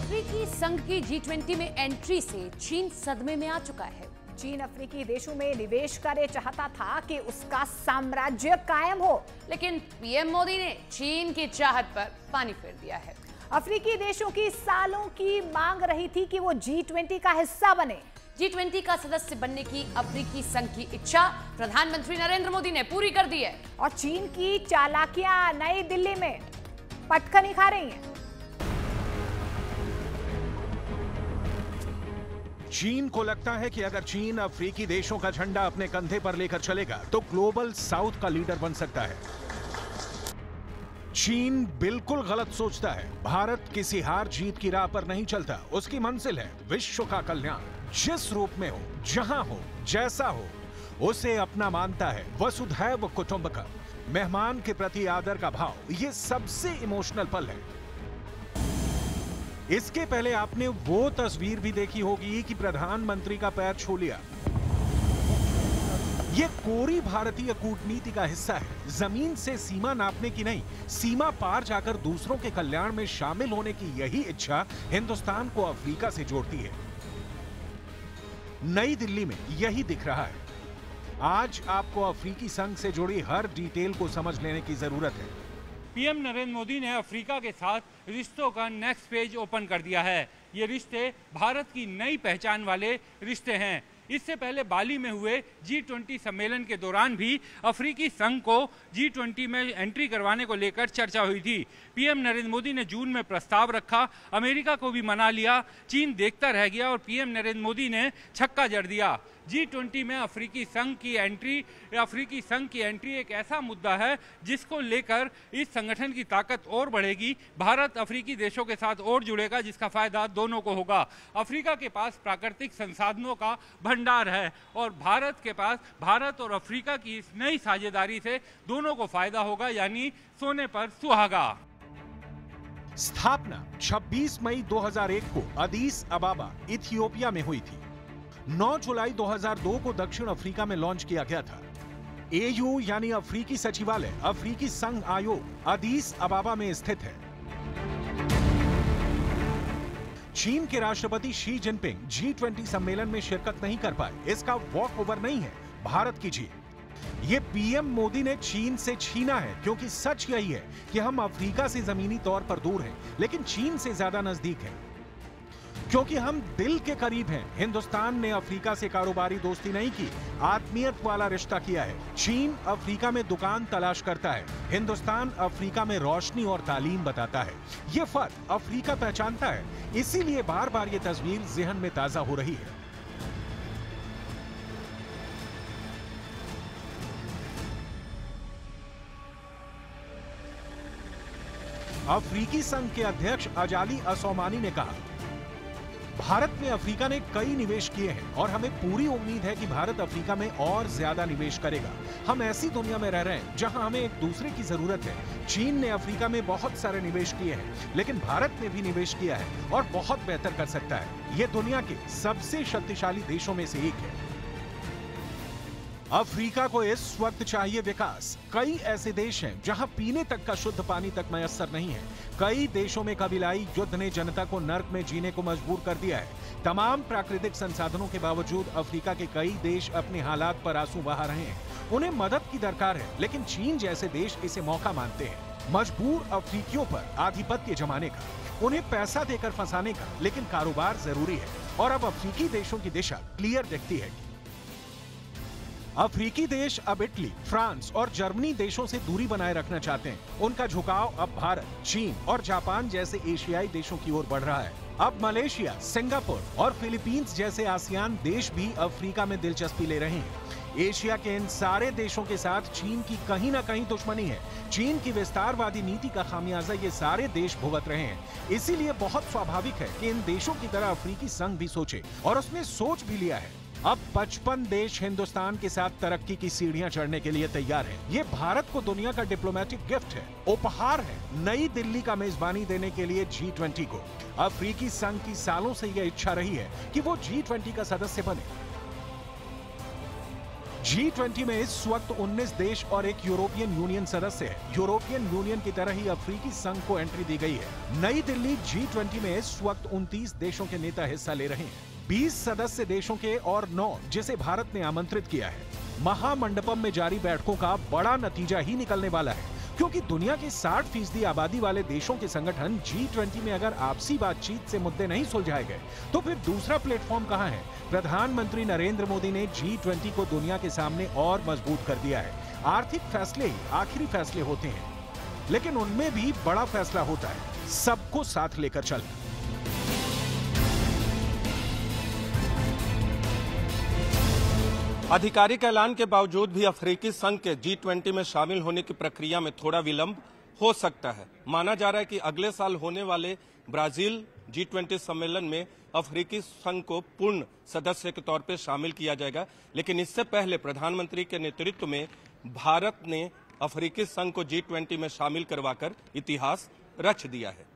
अफ्रीकी संघ की G20 में एंट्री से चीन सदमे में आ चुका है। चीन अफ्रीकी देशों में निवेश करे चाहता था कि उसका साम्राज्य कायम हो, लेकिन पीएम मोदी ने चीन की चाहत पर पानी फेर दिया है। अफ्रीकी देशों की सालों की मांग रही थी कि वो G20 का हिस्सा बने। G20 का सदस्य बनने की अफ्रीकी संघ की इच्छा प्रधानमंत्री नरेंद्र मोदी ने पूरी कर दी है। और चीन की चालाकियां नई दिल्ली में पटखनी खा रही हैं। चीन को लगता है कि अगर चीन अफ्रीकी देशों का झंडा अपने कंधे पर लेकर चलेगा तो ग्लोबल साउथ का लीडर बन सकता है। चीन बिल्कुल गलत सोचता है। भारत किसी हार जीत की राह पर नहीं चलता। उसकी मंजिल है विश्व का कल्याण। जिस रूप में हो, जहां हो, जैसा हो, उसे अपना मानता है। वसुधैव कुटुंबकम, मेहमान के प्रति आदर का भाव, ये सबसे इमोशनल पल है। इसके पहले आपने वो तस्वीर भी देखी होगी कि प्रधानमंत्री का पैर छू लिया। ये कोरी भारतीय कूटनीति का हिस्सा है। जमीन से सीमा नापने की नहीं, सीमा पार जाकर दूसरों के कल्याण में शामिल होने की यही इच्छा हिंदुस्तान को अफ्रीका से जोड़ती है। नई दिल्ली में यही दिख रहा है। आज आपको अफ्रीकी संघ से जुड़ी हर डिटेल को समझ लेने की जरूरत है। पीएम नरेंद्र मोदी ने अफ्रीका के साथ रिश्तों का नेक्स्ट पेज ओपन कर दिया है। ये रिश्ते भारत की नई पहचान वाले रिश्ते हैं। इससे पहले बाली में हुए G20 सम्मेलन के दौरान भी अफ्रीकी संघ को G20 में एंट्री करवाने को लेकर चर्चा हुई थी। पीएम नरेंद्र मोदी ने जून में प्रस्ताव रखा, अमेरिका को भी मना लिया, चीन देखता रह गया और पीएम नरेंद्र मोदी ने छक्का जड़ दिया। G20 में अफ्रीकी संघ की एंट्री एक ऐसा मुद्दा है जिसको लेकर इस संगठन की ताकत और बढ़ेगी। भारत अफ्रीकी देशों के साथ और जुड़ेगा, जिसका फायदा दोनों को होगा। अफ्रीका के पास प्राकृतिक संसाधनों का भंडार है और भारत और अफ्रीका की इस नई साझेदारी से दोनों को फायदा होगा, यानी सोने पर सुहागा। स्थापना 26 मई 2001 को अदीस अबाबा, इथियोपिया में हुई थी। 9 जुलाई 2002 को दक्षिण अफ्रीका में लॉन्च किया गया था। AU यानी अफ्रीकी सचिवालय, अफ्रीकी संघ आयोग अदीस अबाबा में स्थित है। चीन के राष्ट्रपति शी जिनपिंग G20 सम्मेलन में शिरकत नहीं कर पाए। इसका वॉक ओवर नहीं है भारत की जीत। ये पीएम मोदी ने चीन से छीना है, क्योंकि सच यही है कि हम अफ्रीका से जमीनी तौर पर दूर हैं, लेकिन चीन से ज्यादा नजदीक हैं। क्योंकि हम दिल के करीब हैं। हिंदुस्तान ने अफ्रीका से कारोबारी दोस्ती नहीं की, आत्मीयत वाला रिश्ता किया है। चीन अफ्रीका में दुकान तलाश करता है, हिंदुस्तान अफ्रीका में रोशनी और तालीम बताता है। ये फर्क अफ्रीका पहचानता है, इसीलिए बार बार ये तस्वीर ज़हन में ताजा हो रही है। अफ्रीकी संघ के अध्यक्ष अजाली असोमानी ने कहा, भारत में अफ्रीका ने कई निवेश किए हैं और हमें पूरी उम्मीद है कि भारत अफ्रीका में और ज्यादा निवेश करेगा। हम ऐसी दुनिया में रह रहे हैं जहां हमें एक दूसरे की जरूरत है। चीन ने अफ्रीका में बहुत सारे निवेश किए हैं, लेकिन भारत ने भी निवेश किया है और बहुत बेहतर कर सकता है। ये दुनिया के सबसे शक्तिशाली देशों में से एक है। अफ्रीका को इस वक्त चाहिए विकास। कई ऐसे देश हैं जहां पीने तक का शुद्ध पानी तक मयस्सर नहीं है। कई देशों में कबीलाई युद्ध ने जनता को नर्क में जीने को मजबूर कर दिया है। तमाम प्राकृतिक संसाधनों के बावजूद अफ्रीका के कई देश अपने हालात पर आंसू बहा रहे हैं। उन्हें मदद की दरकार है, लेकिन चीन जैसे देश इसे मौका मानते हैं। मजबूर अफ्रीकियों पर आधिपत्य जमाने का, उन्हें पैसा देकर फंसाने का, लेकिन कारोबार जरूरी है। और अब अफ्रीकी देशों की दिशा क्लियर दिखती है। अफ्रीकी देश अब इटली, फ्रांस और जर्मनी देशों से दूरी बनाए रखना चाहते हैं। उनका झुकाव अब भारत, चीन और जापान जैसे एशियाई देशों की ओर बढ़ रहा है। अब मलेशिया, सिंगापुर और फिलीपींस जैसे आसियान देश भी अफ्रीका में दिलचस्पी ले रहे हैं। एशिया के इन सारे देशों के साथ चीन की कहीं ना कहीं दुश्मनी है। चीन की विस्तारवादी नीति का खामियाजा ये सारे देश भुगत रहे हैं। इसीलिए बहुत स्वाभाविक है कि इन देशों की तरह अफ्रीकी संघ भी सोचे, और उसने सोच भी लिया है। अब 55 देश हिंदुस्तान के साथ तरक्की की सीढ़ियां चढ़ने के लिए तैयार हैं। ये भारत को दुनिया का डिप्लोमेटिक गिफ्ट है, उपहार है, नई दिल्ली का मेजबानी देने के लिए G20 को। अफ्रीकी संघ की सालों से यह इच्छा रही है कि वो G20 का सदस्य बने। G20 में इस वक्त 19 देश और एक यूरोपियन यूनियन सदस्य है। यूरोपियन यूनियन की तरह ही अफ्रीकी संघ को एंट्री दी गई है। नई दिल्ली G20 में इस वक्त 29 देशों के नेता हिस्सा ले रहे हैं। 20 सदस्य देशों के और 9 जिसे भारत ने आमंत्रित किया है। महामंडपम में जारी बैठकों का बड़ा नतीजा ही निकलने वाला है, क्योंकि दुनिया की 60% आबादी वाले देशों के संगठन G20 में अगर आपसी बातचीत से मुद्दे नहीं सुलझाए गए तो फिर दूसरा प्लेटफॉर्म कहां है। प्रधानमंत्री नरेंद्र मोदी ने G20 को दुनिया के सामने और मजबूत कर दिया है। आर्थिक फैसले ही आखिरी फैसले होते हैं, लेकिन उनमें भी बड़ा फैसला होता है सबको साथ लेकर चलना। आधिकारिक ऐलान के बावजूद भी अफ्रीकी संघ के G20 में शामिल होने की प्रक्रिया में थोड़ा विलंब हो सकता है। माना जा रहा है कि अगले साल होने वाले ब्राजील G20 सम्मेलन में अफ्रीकी संघ को पूर्ण सदस्य के तौर पर शामिल किया जाएगा, लेकिन इससे पहले प्रधानमंत्री के नेतृत्व में भारत ने अफ्रीकी संघ को G20 में शामिल करवाकर इतिहास रच दिया है।